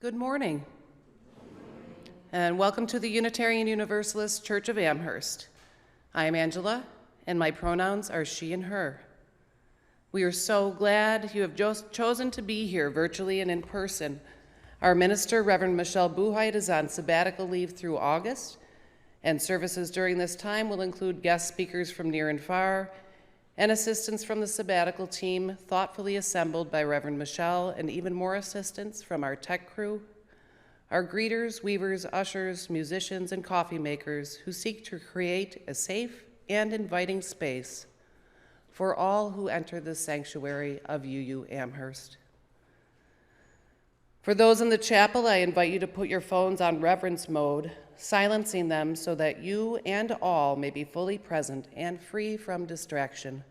Good morning, and welcome to the Unitarian Universalist Church of Amherst. I am Angela, and my pronouns are she and her. We are so glad you have chosen to be here virtually and in person. Our minister, Reverend Michelle Buhite, is on sabbatical leave through August, and services during this time will include guest speakers from near and far, and assistance from the sabbatical team thoughtfully assembled by Reverend Michelle, and even more assistance from our tech crew, our greeters, weavers, ushers, musicians, and coffee makers who seek to create a safe and inviting space for all who enter the sanctuary of UU Amherst. For those in the chapel, I invite you to put your phones on reverence mode, silencing them so that you and all may be fully present and free from distraction.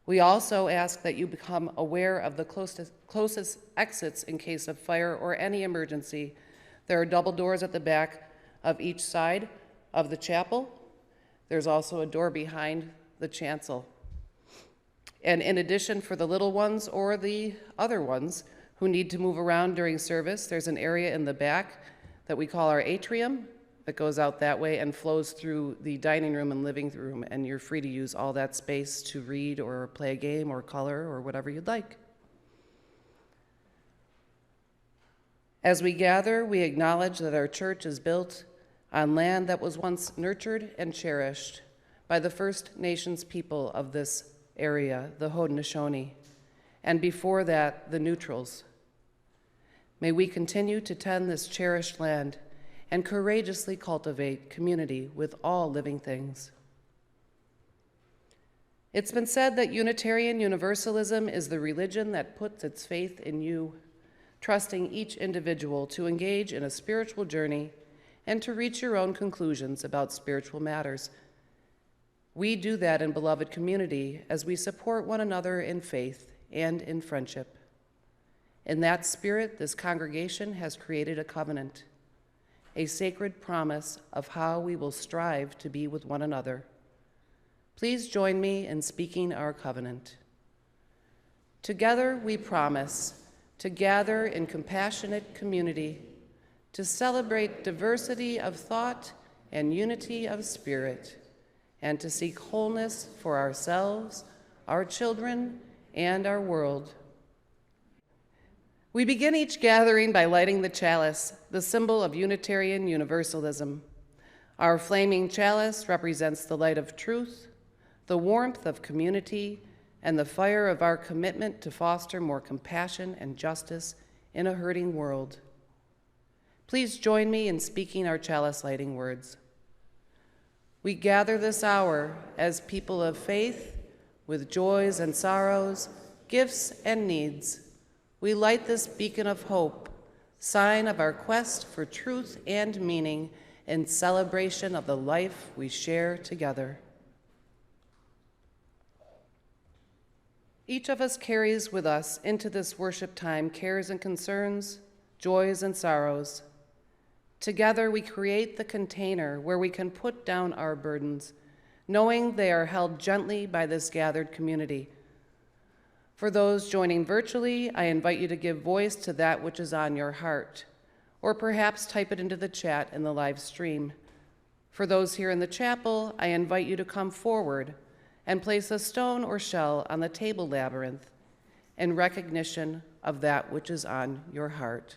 We also ask that you become aware of the closest exits in case of fire or any emergency. There are double doors at the back of each side of the chapel. There's also a door behind the chancel. And in addition, for the little ones or the other ones who need to move around during service, there's an area in the back that we call our atrium that goes out that way and flows through the dining room and living room, and you're free to use all that space to read or play a game or color or whatever you'd like. As we gather, we acknowledge that our church is built on land that was once nurtured and cherished by the First Nations people of this area, the Haudenosaunee, and before that, the Neutrals. May we continue to tend this cherished land and courageously cultivate community with all living things. It's been said that Unitarian Universalism is the religion that puts its faith in you, trusting each individual to engage in a spiritual journey and to reach your own conclusions about spiritual matters. We do that in beloved community as we support one another in faith and in friendship. In that spirit, this congregation has created a covenant, a sacred promise of how we will strive to be with one another. Please join me in speaking our covenant. Together we promise to gather in compassionate community, to celebrate diversity of thought and unity of spirit, and to seek wholeness for ourselves, our children, and our world. We begin each gathering by lighting the chalice, the symbol of Unitarian Universalism. Our flaming chalice represents the light of truth, the warmth of community, and the fire of our commitment to foster more compassion and justice in a hurting world. Please join me in speaking our chalice lighting words. We gather this hour as people of faith, with joys and sorrows, gifts and needs. We light this beacon of hope, sign of our quest for truth and meaning in celebration of the life we share together. Each of us carries with us into this worship time cares and concerns, joys and sorrows. Together we create the container where we can put down our burdens, knowing they are held gently by this gathered community. For those joining virtually, I invite you to give voice to that which is on your heart, or perhaps type it into the chat in the live stream. For those here in the chapel, I invite you to come forward and place a stone or shell on the table labyrinth in recognition of that which is on your heart.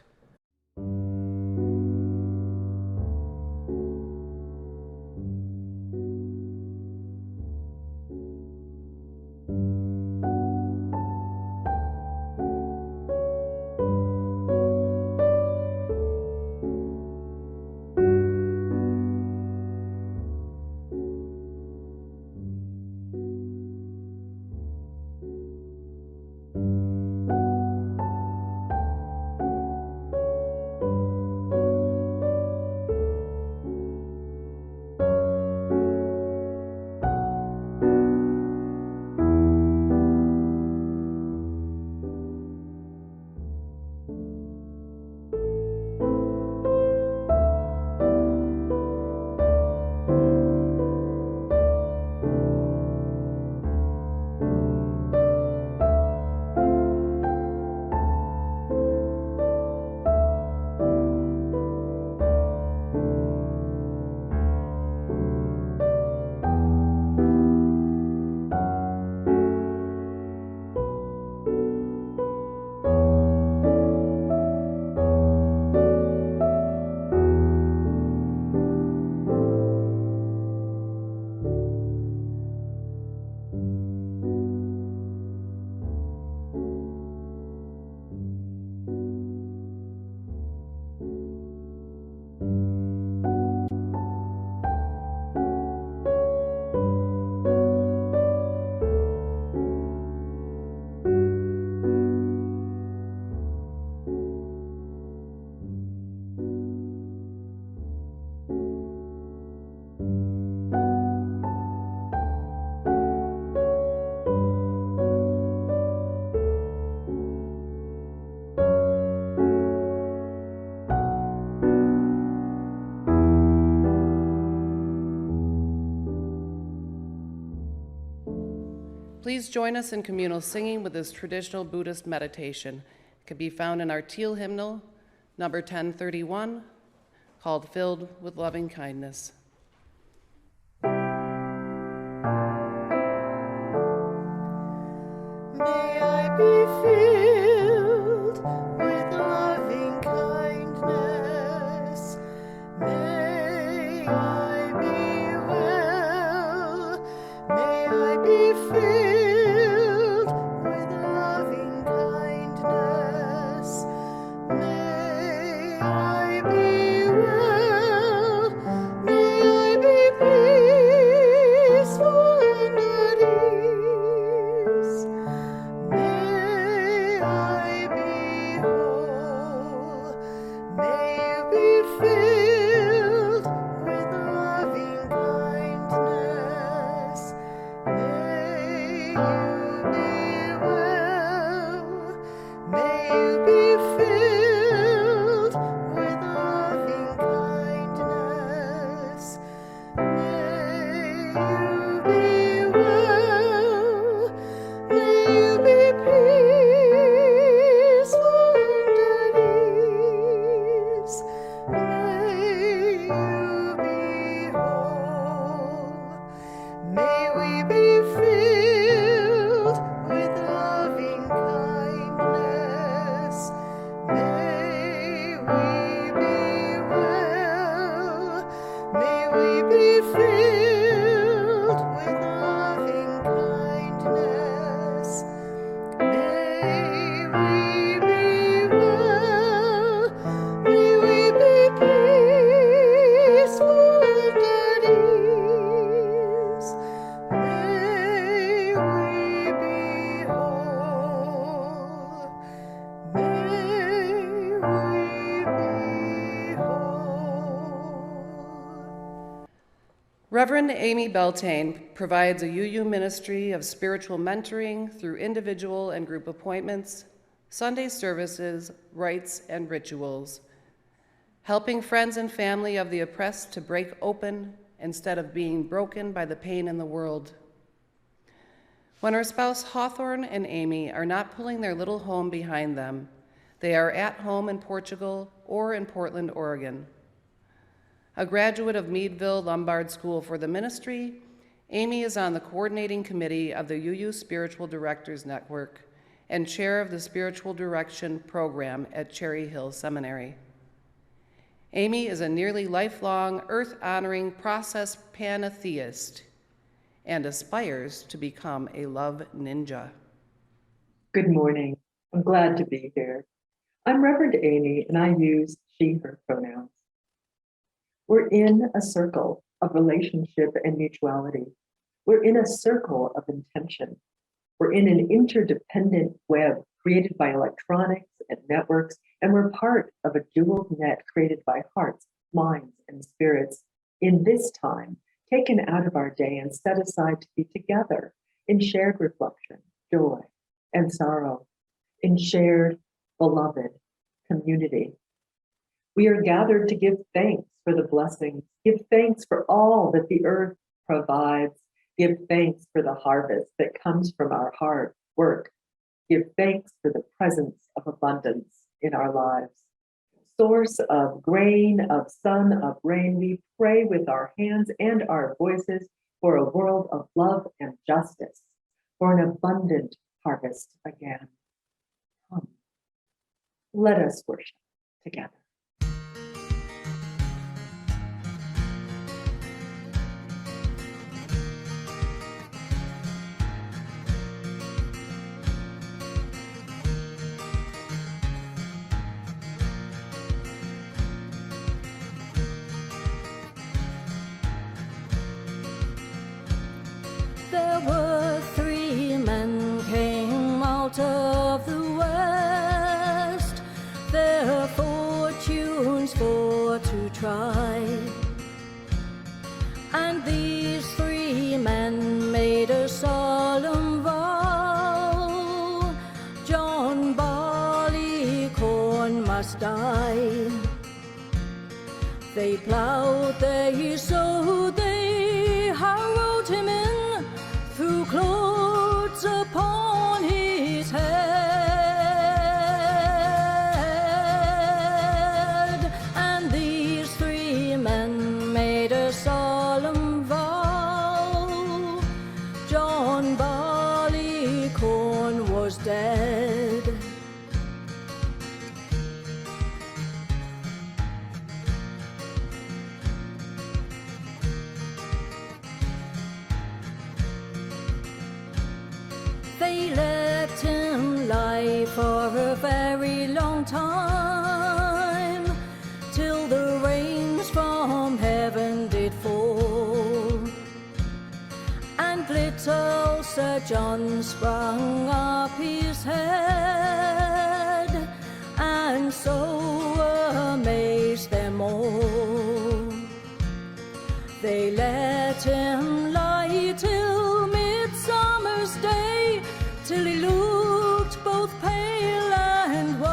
Please join us in communal singing with this traditional Buddhist meditation. It can be found in our teal hymnal, number 1031, called Filled with Loving Kindness. May I be filled with loving kindness. May I be well. May I be filled with loving kindness. May I be well. May I be peaceful and at ease. May I be whole. May you be filled with loving kindness. May you be well. May you be filled with loving kindness. May you be well. May you be peaceful and at ease. May you be whole. May we be filled with loving kindness. May we be well. May we be filled with loving kindness. May we be well. May we be peaceful and at ease. May we be whole. May we be whole. Reverend Amy Beltaine provides a UU ministry of spiritual mentoring through individual and group appointments, Sunday services, rites, and rituals, helping friends and family of the oppressed to break open instead of being broken by the pain in the world. When her spouse Hawthorne and Amy are not pulling their little home behind them, they are at home in Portugal or in Portland, Oregon. A graduate of Meadville Lombard School for the Ministry, Amy is on the coordinating committee of the UU Spiritual Directors Network and chair of the Spiritual Direction Program at Cherry Hill Seminary. Amy is a nearly lifelong, earth-honoring process pantheist and aspires to become a love ninja. Good morning. I'm glad to be here. I'm Reverend Amy, and I use she, her pronouns. We're in a circle of relationship and mutuality. We're in a circle of intention. We're in an interdependent web created by electronics and networks, and we're part of a dual net created by hearts, minds, and spirits in this time, taken out of our day and set aside to be together in shared reflection, joy, and sorrow, in shared, beloved community. We are gathered to give thanks for the blessings, give thanks for all that the earth provides, give thanks for the harvest that comes from our hard work, give thanks for the presence of abundance in our lives. Source of grain, of sun, of rain, we pray with our hands and our voices for a world of love and justice, for an abundant harvest again. Come, let us worship together. There were 3 men came out of the west, their fortunes for to try. And these 3 men made a solemn vow, John Barleycorn must die. They plowed, they sowed, they harrowed him in through clothes They let him lie for a very long time, till the rains from heaven did fall, and little Sir John sprung up his head, and so amazed them all. They let him lie till midsummer's day, till he looked both pale and wan,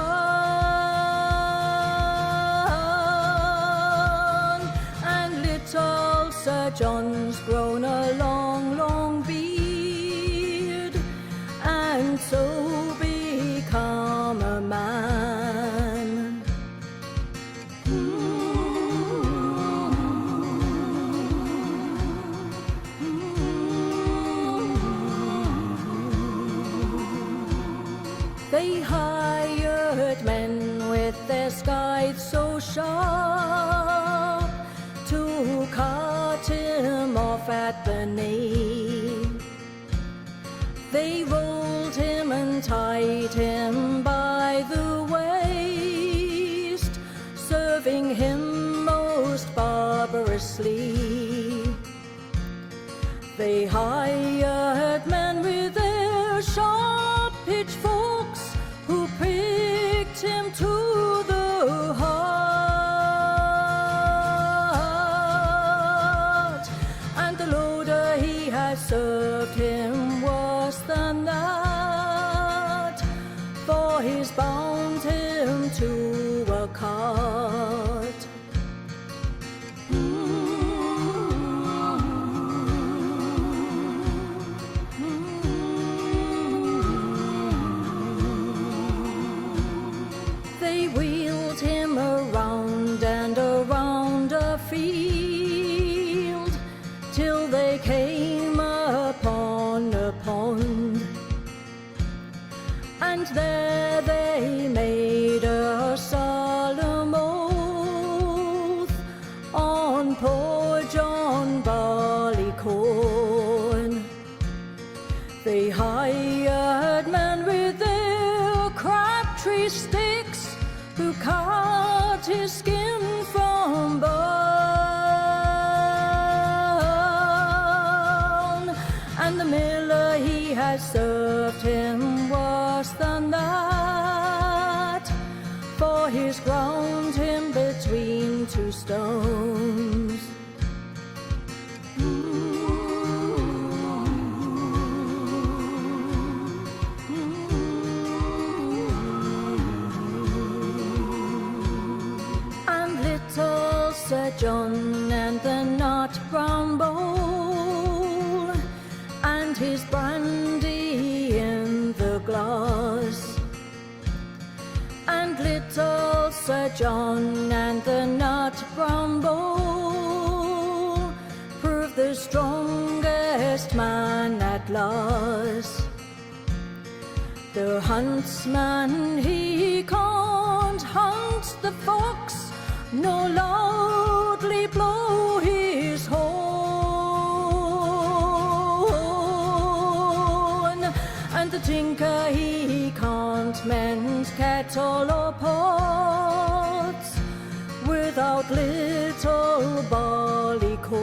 and little Sir John's grown a long, long beard, and so become a man. They hired men with their scythes so sharp to cut him off at the knee. They rolled him and tied him by the waist, serving him most barbarously. They hired men with their sharp pitchforks, who pricked him to the heart, and the loader he has served him worse than that, for he's bound him to a cart. They wheeled him around and around a field, till they came upon a pond, and there they made a solemn oath on poor John Barleycorn. They hired men with their crabtree sticks, who cut his skin from bone, and the miller he has served him worse than that, for he's ground him between two stones. Sir John and the nut brown bowl, and his brandy in the glass, and little Sir John and the nut brown bowl proved the strongest man at last. The huntsman he can't hunt the fox, nor loudly blow his horn, and the tinker he can't mend kettle or pots without little Barleycorn.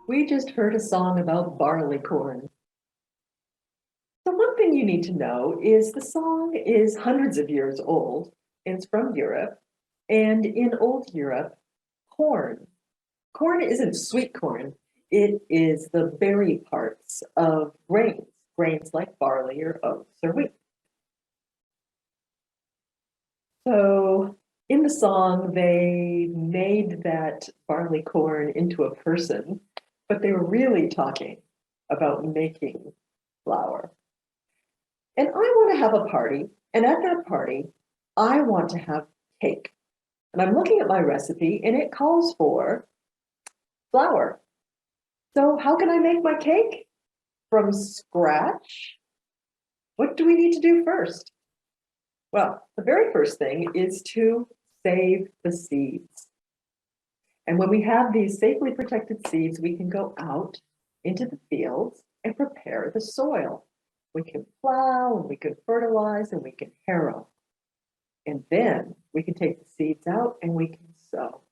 We just heard a song about barleycorn. So one thing you need to know is the song is hundreds of years old. It's from Europe. And in old Europe, corn isn't sweet corn. It is the berry parts of grains like barley or oats or wheat. So in the song, they made that barleycorn into a person, but they were really talking about making flour. And I want to have a party, and at that party, I want to have cake. And I'm looking at my recipe and it calls for flour. So how can I make my cake? From scratch? What do we need to do first? Well, the very first thing is to save the seeds. And when we have these safely protected seeds, we can go out into the fields and prepare the soil. We can plow and we can fertilize and we can harrow. And then we can take the seeds out and we can sow.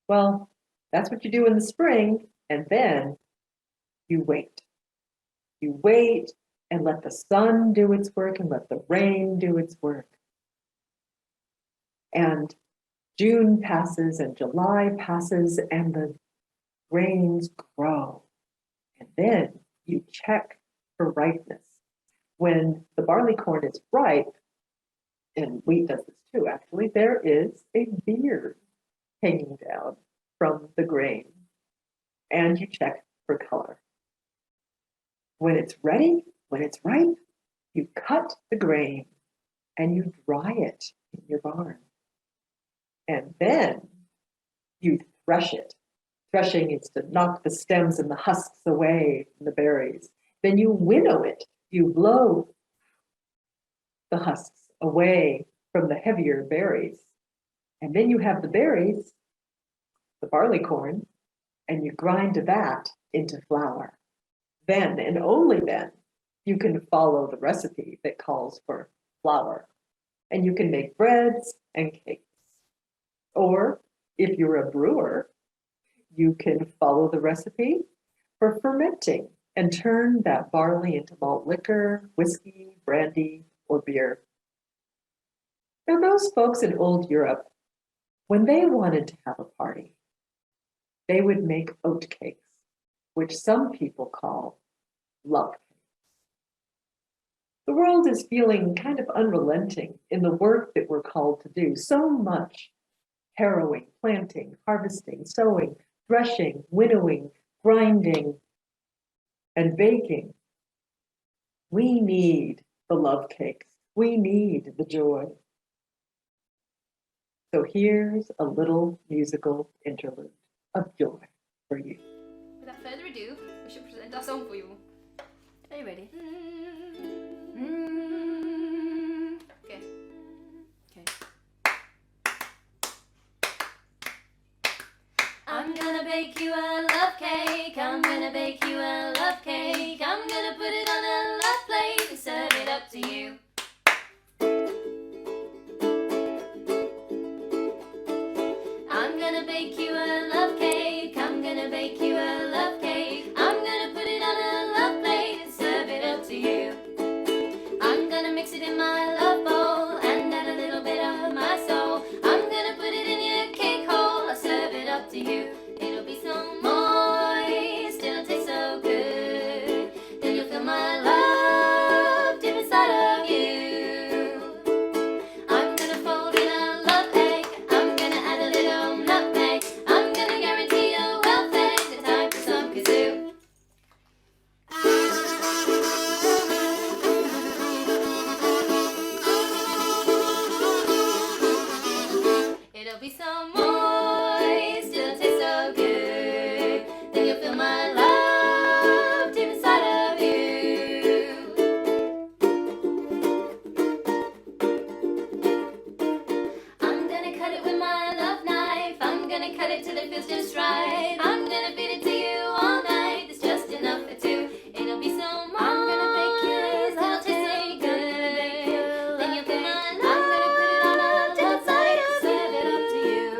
Well, that's what you do in the spring, and then you wait. You wait and let the sun do its work and let the rain do its work. And June passes and July passes and the grains grow. And then you check for ripeness. When the barley corn is ripe, and wheat does this too, actually, there is a beard hanging down from the grain. And you check for color. When it's ready, when it's ripe, you cut the grain and you dry it in your barn. And then you thresh it. Threshing is to knock the stems and the husks away from the berries. Then you winnow it. You blow the husks away from the heavier berries. And then you have the berries, the barley corn, and you grind that into flour. Then and only then you can follow the recipe that calls for flour. And you can make breads and cakes. Or if you're a brewer, you can follow the recipe for fermenting and turn that barley into malt liquor, whiskey, brandy, or beer. Now, those folks in old Europe, when they wanted to have a party, they would make oat cakes, which some people call love cakes. The world is feeling kind of unrelenting in the work that we're called to do. So much harrowing, planting, harvesting, sowing, threshing, winnowing, grinding, and baking. We need the love cakes. We need the joy. So here's a little musical interlude of joy for you. Without further ado, we should present our song for you. Are you ready? Okay. Okay. I'm gonna bake you a love cake. I'm gonna bake you a love cake. I'm gonna put it on a love plate and serve it up to you. I'm gonna bake you a love cake. I'm gonna bake you a love cake. I'm gonna put it on a love plate and serve it up to you. I'm gonna mix it in my love bowl and add a little bit of my soul. I'm gonna put it in your cake hole. I'll serve it up to you. It'll be so moist, it'll taste so good. Then you'll feel my love deep inside of you. I'm gonna fold in a love egg. I'm gonna add a little nutmeg. I'm gonna guarantee you're well fed. The time for some kazoo. It'll be so moist, it'll taste so good. Then you'll feel my love deep inside of you. I'm gonna cut it with my love knife. I'm gonna cut it till it feels just right. I'm gonna feed it to you all night. There's just enough for two. It'll be so moist. I'm gonna bake you, it'll taste so good. Then you'll feel my love. I'm gonna put it on a love plate, serve it up to you.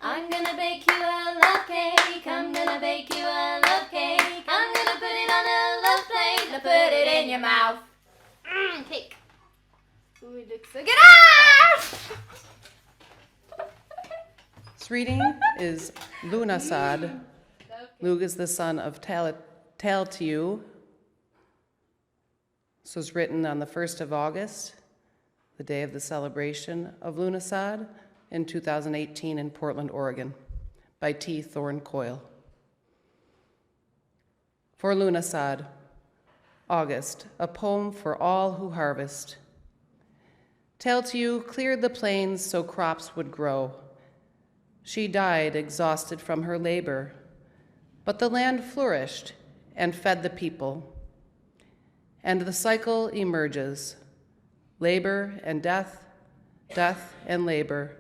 I'm gonna bake you a love cake. I'm gonna bake you a love cake. I'm gonna put it on a love plate and put it in your mouth. Cake. Ooh, it looks so good. Ah! This reading is Lughnasadh. Lugh is the son of Taltiu. This was written on the 1st of August, the day of the celebration of Lughnasadh in 2018 in Portland, Oregon, by T. Thorne Coyle. For Lughnasadh, August, a poem for all who harvest. Taltiu cleared the plains so crops would grow. She died exhausted from her labor, but the land flourished and fed the people. And the cycle emerges, labor and death, death and labor,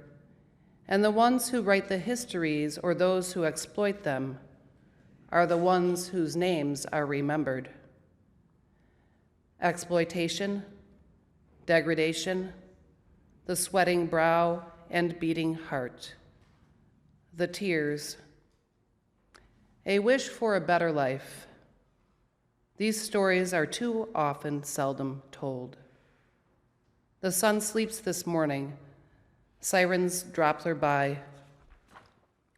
and the ones who write the histories or those who exploit them are the ones whose names are remembered. Exploitation, degradation, the sweating brow and beating heart, the tears, a wish for a better life. These stories are too often seldom told. The sun sleeps this morning, sirens Doppler by.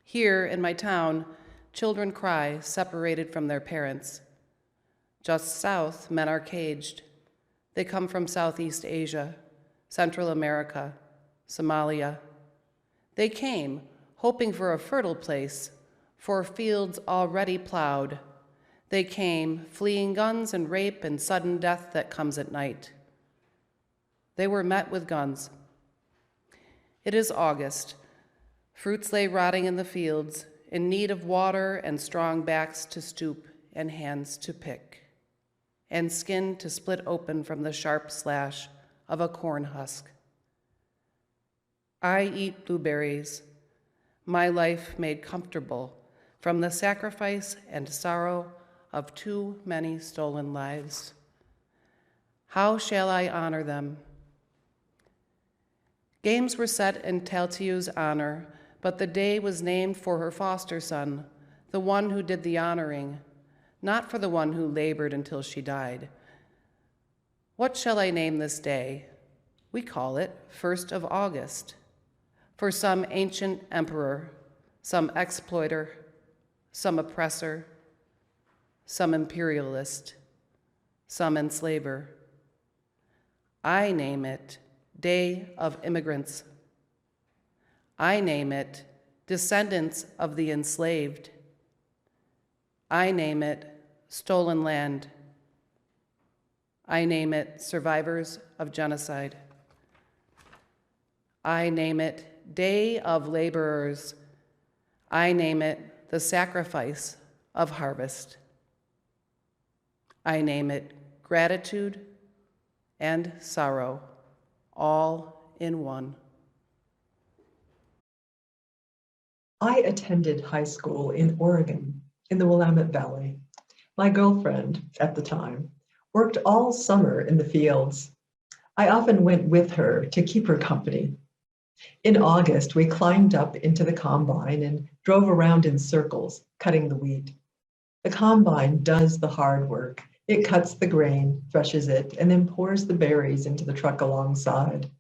Here in my town, children cry, separated from their parents. Just south, men are caged. They come from Southeast Asia, Central America, Somalia. They came, hoping for a fertile place, for fields already plowed. They came, fleeing guns and rape and sudden death that comes at night. They were met with guns. It is August. Fruits lay rotting in the fields, in need of water and strong backs to stoop and hands to pick, and skin to split open from the sharp slash of a corn husk. I eat blueberries, my life made comfortable from the sacrifice and sorrow of too many stolen lives. How shall I honor them? Games were set in Taltiu's honor, but the day was named for her foster son, the one who did the honoring, not for the one who labored until she died. What shall I name this day? We call it 1st of August, for some ancient emperor, some exploiter, some oppressor, some imperialist, some enslaver. I name it Day of Immigrants. I name it Descendants of the Enslaved. I name it Stolen Land. I name it Survivors of Genocide. I name it Day of Laborers. I name it the Sacrifice of Harvest. I name it Gratitude and Sorrow, all in one. I attended high school in Oregon, in the Willamette Valley. My girlfriend, at the time, worked all summer in the fields. I often went with her to keep her company. In August, we climbed up into the combine and drove around in circles, cutting the wheat. The combine does the hard work. It cuts the grain, threshes it, and then pours the berries into the truck alongside.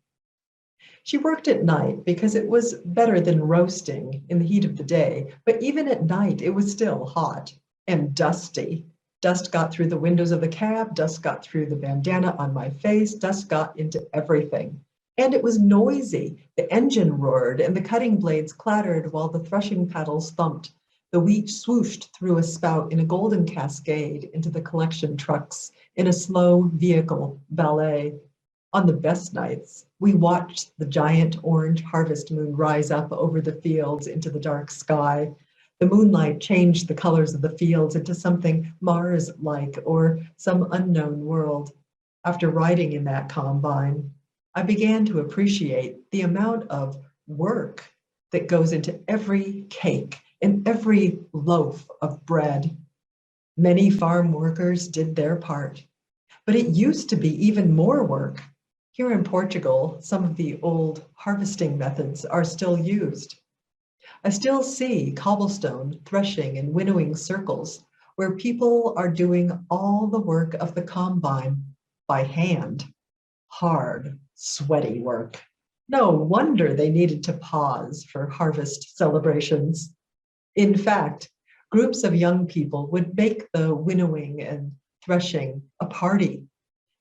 She worked at night because it was better than roasting in the heat of the day, but even at night it was still hot and dusty. Dust got through the windows of the cab, dust got through the bandana on my face, dust got into everything. And it was noisy. The engine roared and the cutting blades clattered while the threshing paddles thumped. The wheat swooshed through a spout in a golden cascade into the collection trucks in a slow vehicle ballet. On the best nights, we watched the giant orange harvest moon rise up over the fields into the dark sky. The moonlight changed the colors of the fields into something Mars-like or some unknown world. After riding in that combine, I began to appreciate the amount of work that goes into every cake and every loaf of bread. Many farm workers did their part, but it used to be even more work. Here in Portugal, some of the old harvesting methods are still used. I still see cobblestone threshing and winnowing circles where people are doing all the work of the combine by hand. Hard, sweaty work. No wonder they needed to pause for harvest celebrations. In fact, groups of young people would make the winnowing and threshing a party,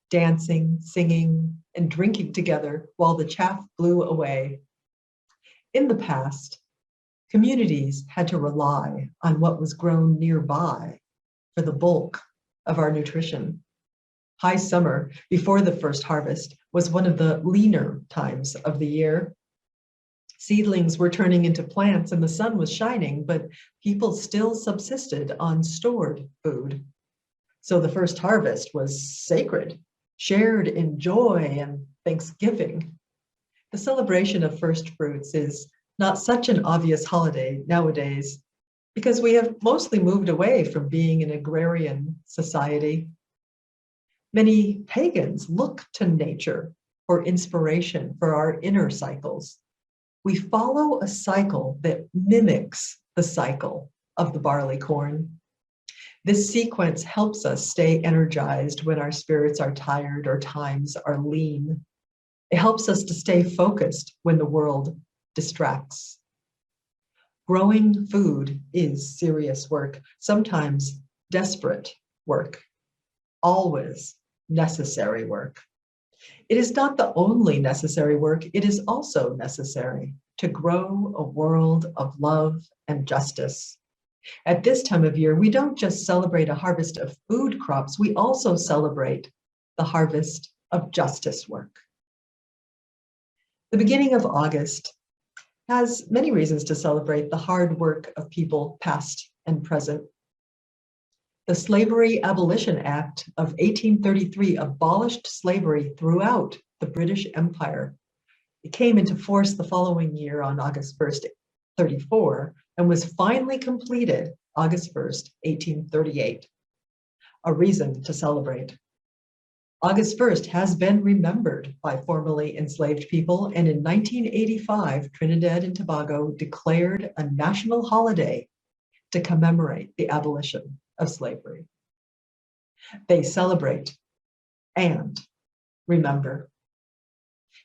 dancing, singing, and drinking together while the chaff blew away. In the past, communities had to rely on what was grown nearby for the bulk of our nutrition. High summer, before the first harvest, was one of the leaner times of the year. Seedlings were turning into plants and the sun was shining, but people still subsisted on stored food. So the first harvest was sacred, shared in joy and thanksgiving. The celebration of first fruits is not such an obvious holiday nowadays because we have mostly moved away from being an agrarian society. Many pagans look to nature for inspiration for our inner cycles. We follow a cycle that mimics the cycle of the barley corn. This sequence helps us stay energized when our spirits are tired or times are lean. It helps us to stay focused when the world distracts. Growing food is serious work, sometimes desperate work, always necessary work. It is not the only necessary work, it is also necessary to grow a world of love and justice. At this time of year, we don't just celebrate a harvest of food crops, we also celebrate the harvest of justice work. The beginning of August has many reasons to celebrate the hard work of people past and present. The Slavery Abolition Act of 1833 abolished slavery throughout the British Empire. It came into force the following year on August 1st, 1834, and was finally completed August 1st, 1838. A reason to celebrate. August 1st has been remembered by formerly enslaved people, and in 1985, Trinidad and Tobago declared a national holiday to commemorate the abolition of slavery. They celebrate and remember.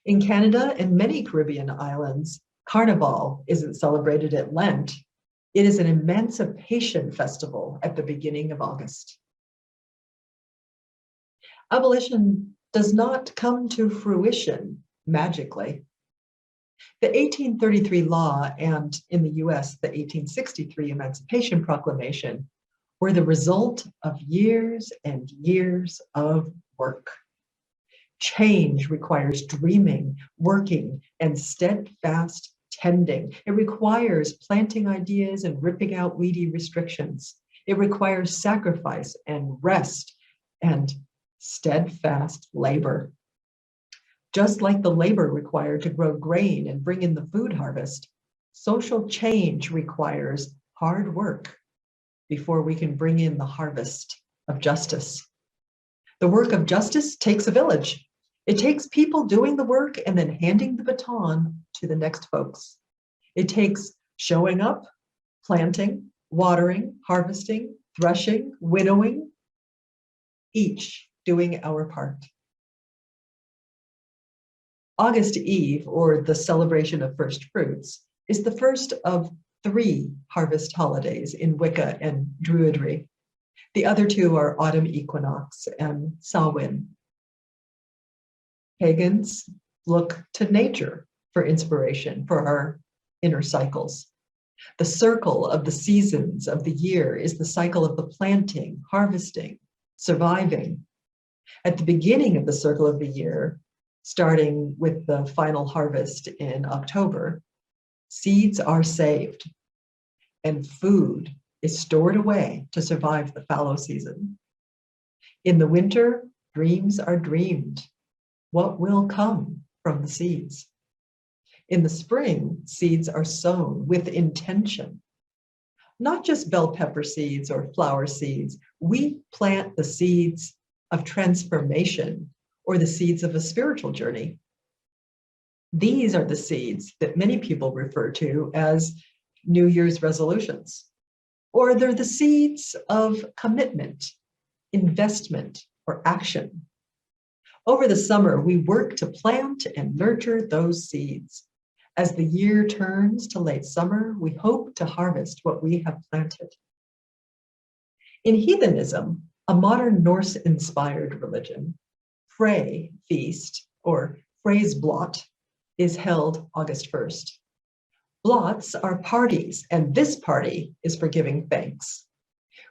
In Canada and many Caribbean islands, Carnival isn't celebrated at Lent. It is an Emancipation festival at the beginning of August. Abolition does not come to fruition magically. The 1833 law and in the US, the 1863 Emancipation Proclamation were the result of years and years of work. Change requires dreaming, working, and steadfast tending. It requires planting ideas and ripping out weedy restrictions. It requires sacrifice and rest and steadfast labor. Just like the labor required to grow grain and bring in the food harvest, social change requires hard work before we can bring in the harvest of justice. The work of justice takes a village. It takes people doing the work and then handing the baton to the next folks. It takes showing up, planting, watering, harvesting, threshing, winnowing, each doing our part. August Eve, or the celebration of first fruits, is the first of 3 harvest holidays in Wicca and Druidry. The other 2 are autumn equinox and Samhain. Pagans look to nature for inspiration for our inner cycles. The circle of the seasons of the year is the cycle of the planting, harvesting, surviving. At the beginning of the circle of the year, starting with the final harvest in October, seeds are saved and food is stored away to survive the fallow season. In the winter, dreams are dreamed. What will come from the seeds? In the spring, seeds are sown with intention. Not just bell pepper seeds or flower seeds. We plant the seeds of transformation or the seeds of a spiritual journey. These are the seeds that many people refer to as New Year's resolutions, or they're the seeds of commitment, investment, or action. Over the summer, we work to plant and nurture those seeds. As the year turns to late summer, we hope to harvest what we have planted. In heathenism, a modern Norse-inspired religion, Frey feast, or Freyasblot, is held August 1st. Blots are parties, and this party is for giving thanks.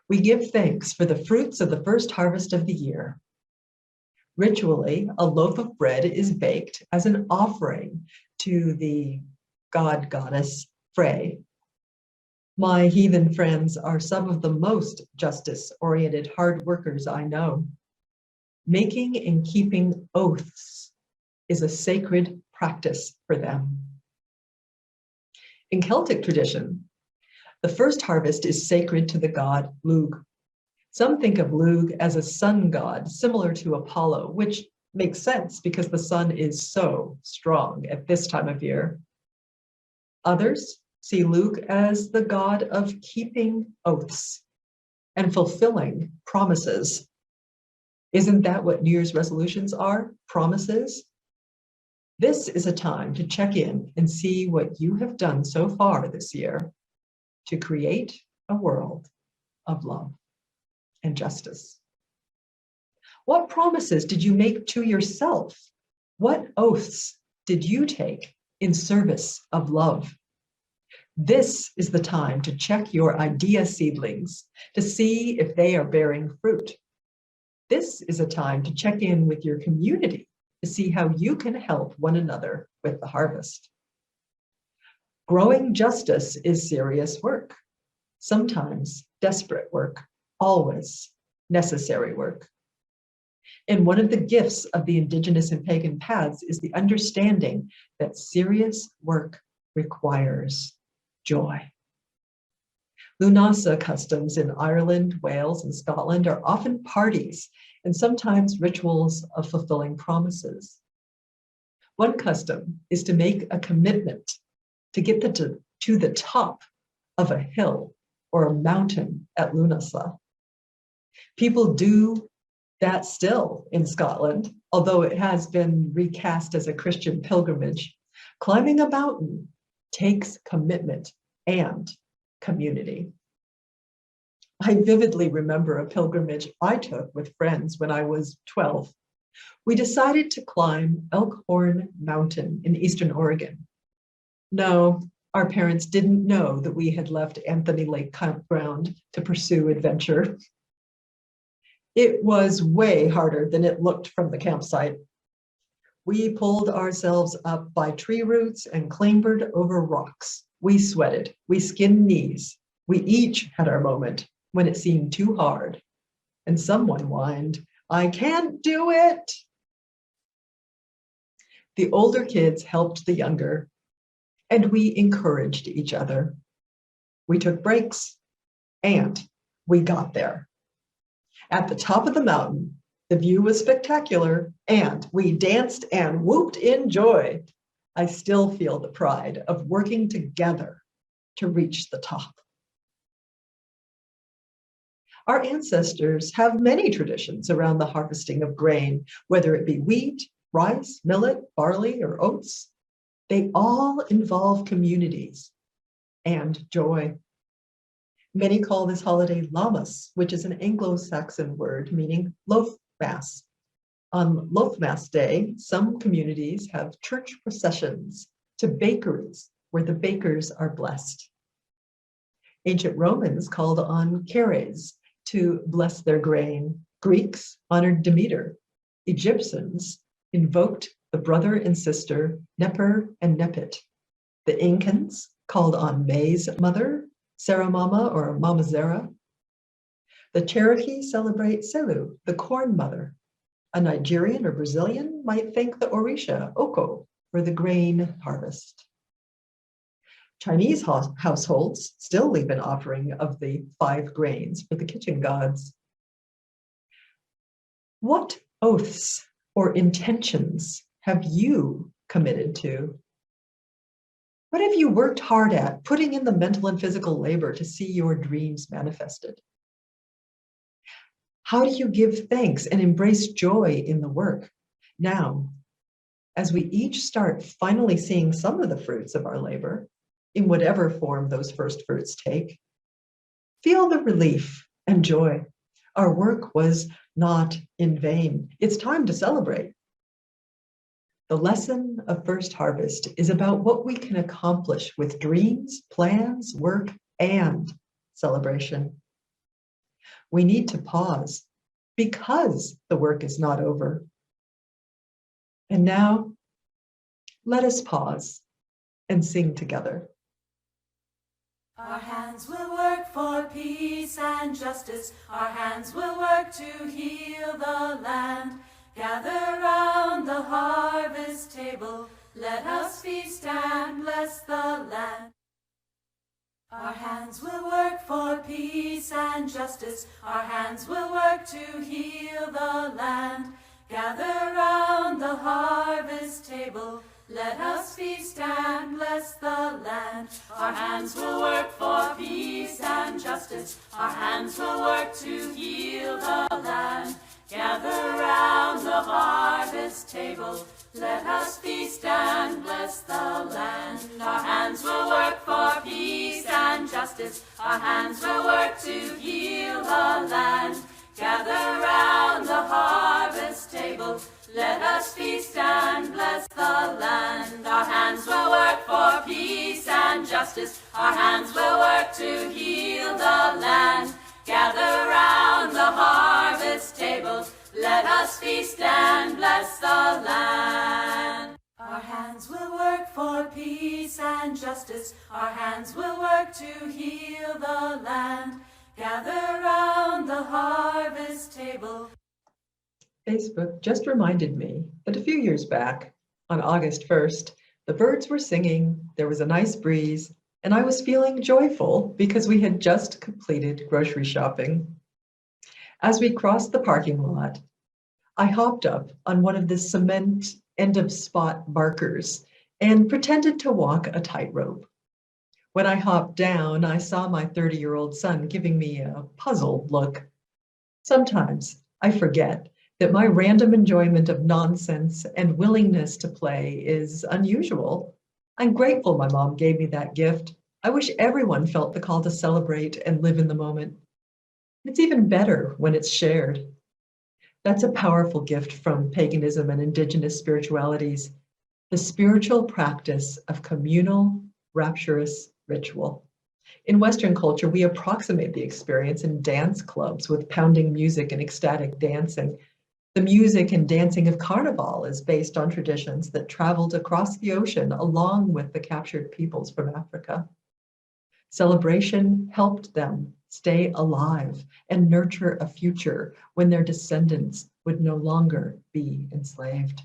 We give thanks for the fruits of the first harvest of the year. Ritually, a loaf of bread is baked as an offering to the goddess Frey. My heathen friends are some of the most justice-oriented hard workers I know. Making and keeping oaths is a sacred practice for them. In Celtic tradition, the first harvest is sacred to the god Lugh. Some think of Lugh as a sun god, similar to Apollo, which makes sense because the sun is so strong at this time of year. Others see Lugh as the god of keeping oaths and fulfilling promises. Isn't that what New Year's resolutions are? Promises? This is a time to check in and see what you have done so far this year to create a world of love and justice. What promises did you make to yourself? What oaths did you take in service of love? This is the time to check your idea seedlings to see if they are bearing fruit. This is a time to check in with your community to see how you can help one another with the harvest. Growing justice is serious work, sometimes desperate work, always necessary work. And one of the gifts of the indigenous and pagan paths is the understanding that serious work requires joy. Lughnasadh customs in Ireland, Wales, and Scotland are often parties and sometimes rituals of fulfilling promises. One custom is to make a commitment to get to the top of a hill or a mountain at Lughnasadh. People do that still in Scotland, although it has been recast as a Christian pilgrimage. Climbing a mountain takes commitment and community. I vividly remember a pilgrimage I took with friends when I was 12. We decided to climb Elkhorn Mountain in Eastern Oregon. No, our parents didn't know that we had left Anthony Lake Campground to pursue adventure. It was way harder than it looked from the campsite. We pulled ourselves up by tree roots and clambered over rocks. We sweated, we skinned knees. We each had our moment when it seemed too hard. And someone whined, "I can't do it." The older kids helped the younger, and we encouraged each other. We took breaks, and we got there. At the top of the mountain, the view was spectacular, and we danced and whooped in joy. I still feel the pride of working together to reach the top. Our ancestors have many traditions around the harvesting of grain, whether it be wheat, rice, millet, barley, or oats. They all involve communities and joy. Many call this holiday Lammas, which is an Anglo-Saxon word meaning loaf mass. On Loaf Mass Day, some communities have church processions to bakeries where the bakers are blessed. Ancient Romans called on Ceres to bless their grain. Greeks honored Demeter. Egyptians invoked the brother and sister Neper and Nepit. The Incans called on Maize Mother, Saramama or Mama Zara. The Cherokee celebrate Selu, the Corn Mother. A Nigerian or Brazilian might thank the Orisha, Oko, for the grain harvest. Chinese households still leave an offering of the 5 grains for the kitchen gods. What oaths or intentions have you committed to? What have you worked hard at, putting in the mental and physical labor to see your dreams manifested? How do you give thanks and embrace joy in the work? Now, as we each start finally seeing some of the fruits of our labor, in whatever form those first fruits take, feel the relief and joy. Our work was not in vain. It's time to celebrate. The lesson of First Harvest is about what we can accomplish with dreams, plans, work, and celebration. We need to pause because the work is not over. And now, let us pause and sing together. Our hands will work for peace and justice. Our hands will work to heal the land. Gather round the harvest table. Let us feast and bless the land. Our hands will work for peace and justice. Our hands will work to heal the land. Gather round the harvest table. Let us feast and bless the land. Our hands will work for peace and justice. Our hands will work to heal the land. Gather round the harvest table. Let us feast and bless the land. Our hands will work for peace and justice. Our hands will work to heal the land. Gather round the harvest table. Let us feast and bless the land. Our hands will work for peace and justice. Our hands will work to heal the land. Gather round the harvest table. Let us feast and bless the land. Our hands will work for peace and justice. Our hands will work to heal the land. Gather round the harvest table. Facebook just reminded me that a few years back, on August 1st, the birds were singing, there was a nice breeze, and I was feeling joyful because we had just completed grocery shopping. As we crossed the parking lot, I hopped up on one of the cement end-of-spot barkers and pretended to walk a tightrope. When I hopped down, I saw my 30-year-old son giving me a puzzled look. Sometimes I forget that my random enjoyment of nonsense and willingness to play is unusual. I'm grateful my mom gave me that gift. I wish everyone felt the call to celebrate and live in the moment. It's even better when it's shared. That's a powerful gift from paganism and indigenous spiritualities, the spiritual practice of communal, rapturous ritual. In Western culture, we approximate the experience in dance clubs with pounding music and ecstatic dancing. The music and dancing of Carnival is based on traditions that traveled across the ocean along with the captured peoples from Africa. Celebration helped them stay alive and nurture a future when their descendants would no longer be enslaved.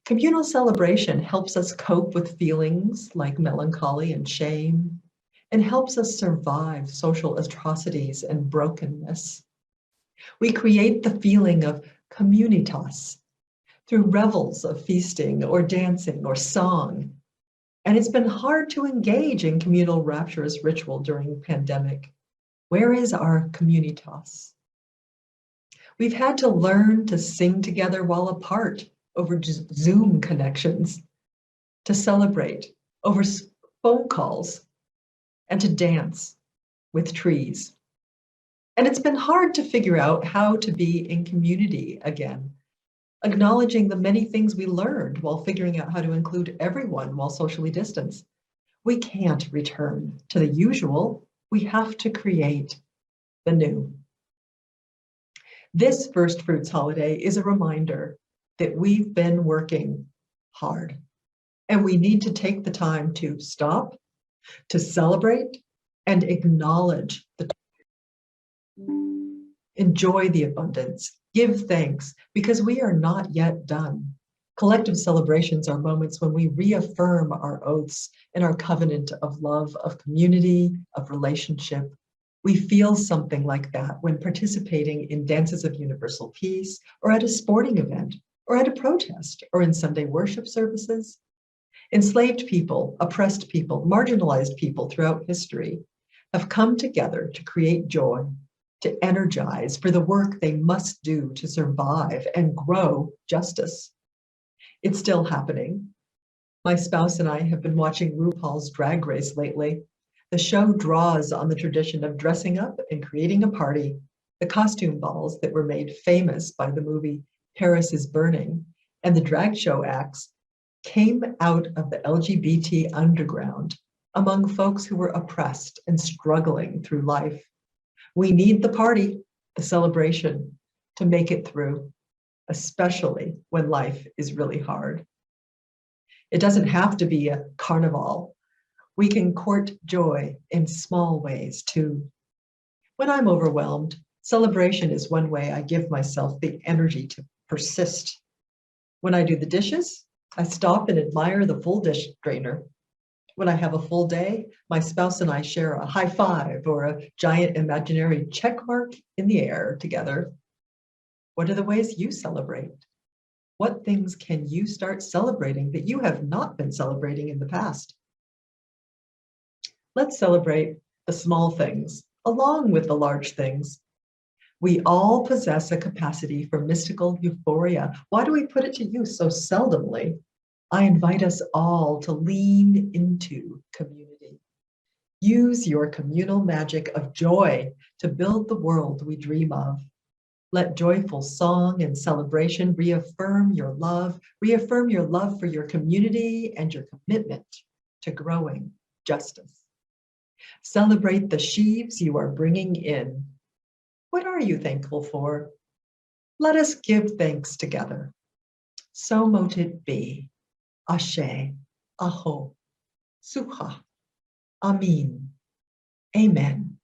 Communal celebration helps us cope with feelings like melancholy and shame, and helps us survive social atrocities and brokenness. We create the feeling of communitas through revels of feasting or dancing or song. And it's been hard to engage in communal rapturous ritual during pandemic. Where is our communitas? We've had to learn to sing together while apart over Zoom connections, to celebrate over phone calls, and to dance with trees. And it's been hard to figure out how to be in community again, acknowledging the many things we learned while figuring out how to include everyone while socially distanced. We can't return to the usual. We have to create the new. This First Fruits holiday is a reminder that we've been working hard, and we need to take the time to stop, to celebrate, and acknowledge the enjoy the abundance, give thanks, because we are not yet done. Collective celebrations are moments when we reaffirm our oaths and our covenant of love, of community, of relationship. We feel something like that when participating in dances of universal peace, or at a sporting event, or at a protest, or in Sunday worship services. Enslaved people, oppressed people, marginalized people throughout history have come together to create joy, to energize for the work they must do to survive and grow justice. It's still happening. My spouse and I have been watching RuPaul's Drag Race lately. The show draws on the tradition of dressing up and creating a party, the costume balls that were made famous by the movie Paris is Burning, and the drag show acts came out of the LGBT underground among folks who were oppressed and struggling through life. We need the party, the celebration, to make it through. especially when life is really hard. It doesn't have to be a carnival. We can court joy in small ways too. When I'm overwhelmed, celebration is one way I give myself the energy to persist. When I do the dishes, I stop and admire the full dish drainer. When I have a full day, my spouse and I share a high five or a giant imaginary check mark in the air together. What are the ways you celebrate? What things can you start celebrating that you have not been celebrating in the past? Let's celebrate the small things along with the large things. We all possess a capacity for mystical euphoria. Why do we put it to use so seldomly? I invite us all to lean into community. Use your communal magic of joy to build the world we dream of. Let joyful song and celebration reaffirm your love for your community and your commitment to growing justice. Celebrate the sheaves you are bringing in. What are you thankful for? Let us give thanks together. So mote it be. Ashe, Aho, Suha, Amin, Amen.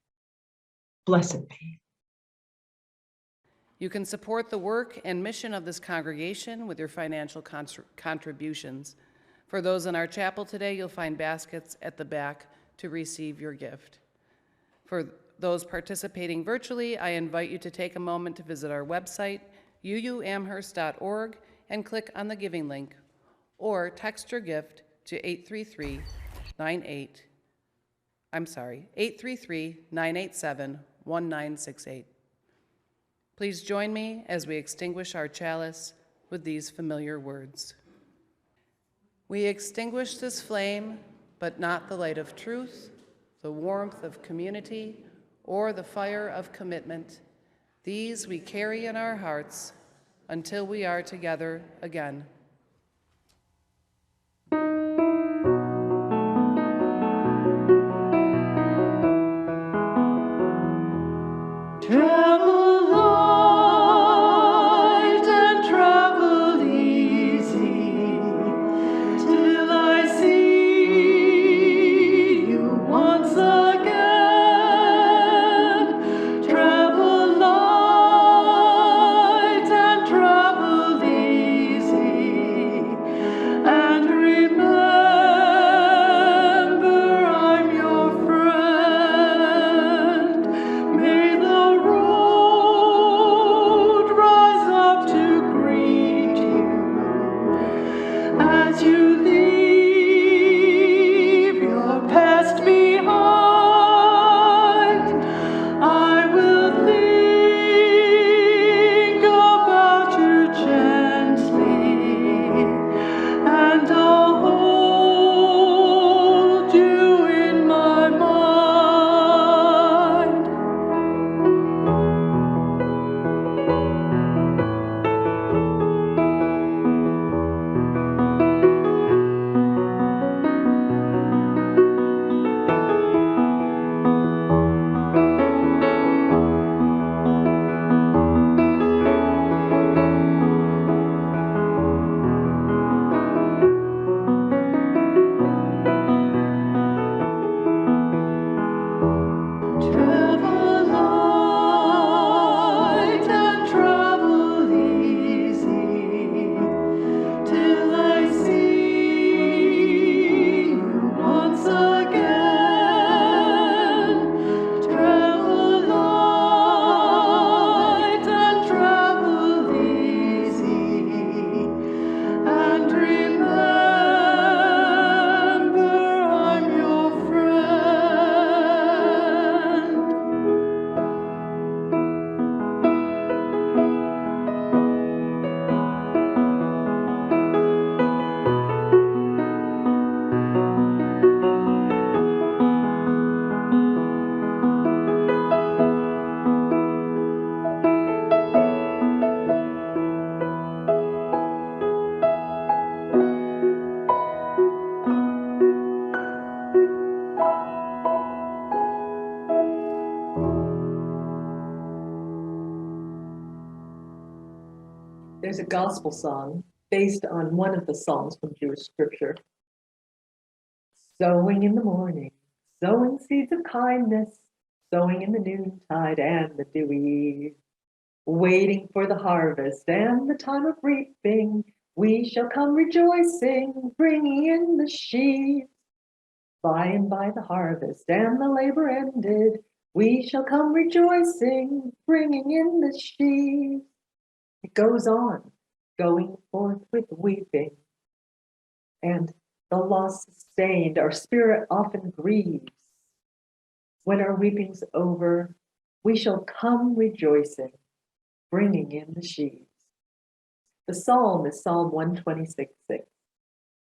Blessed be. You can support the work and mission of this congregation with your financial contributions. For those in our chapel today, you'll find baskets at the back to receive your gift. For those participating virtually, I invite you to take a moment to visit our website, uuamherst.org, and click on the giving link, or text your gift to 833-987-1968. Please join me as we extinguish our chalice with these familiar words. We extinguish this flame, but not the light of truth, the warmth of community, or the fire of commitment. These we carry in our hearts until we are together again. Travel light and travel easy, till I see you once again. Travel light and travel easy, There's a gospel song based on one of the Psalms from Jewish scripture. Sowing in the morning, sowing seeds of kindness, sowing in the noontide and the dewy, waiting for the harvest and the time of reaping, we shall come rejoicing, bringing in the sheaves. By and by the harvest and the labor ended, we shall come rejoicing, bringing in the sheaves. It goes on, going forth with weeping, and the loss sustained, our spirit often grieves. When our weeping's over, we shall come rejoicing, bringing in the sheaves. The psalm is Psalm 126:6.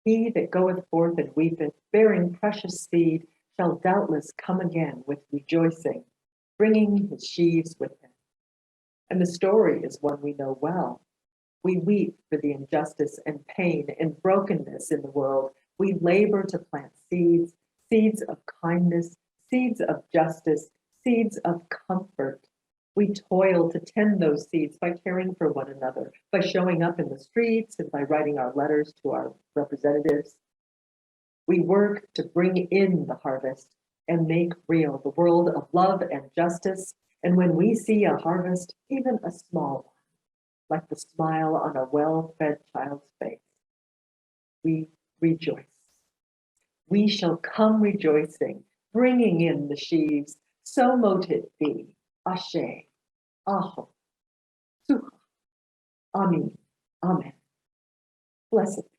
He that goeth forth and weepeth, bearing precious seed, shall doubtless come again with rejoicing, bringing his sheaves with him. And the story is one we know well. We weep for the injustice and pain and brokenness in the world. We labor to plant seeds, seeds of kindness, seeds of justice, seeds of comfort. We toil to tend those seeds by caring for one another, by showing up in the streets and by writing our letters to our representatives. We work to bring in the harvest and make real the world of love and justice. And when we see a harvest, even a small one, like the smile on a well-fed child's face, we rejoice. We shall come rejoicing, bringing in the sheaves. So mote it be. Ashe, Aho, Suha, Amin, Amen. Blessed be.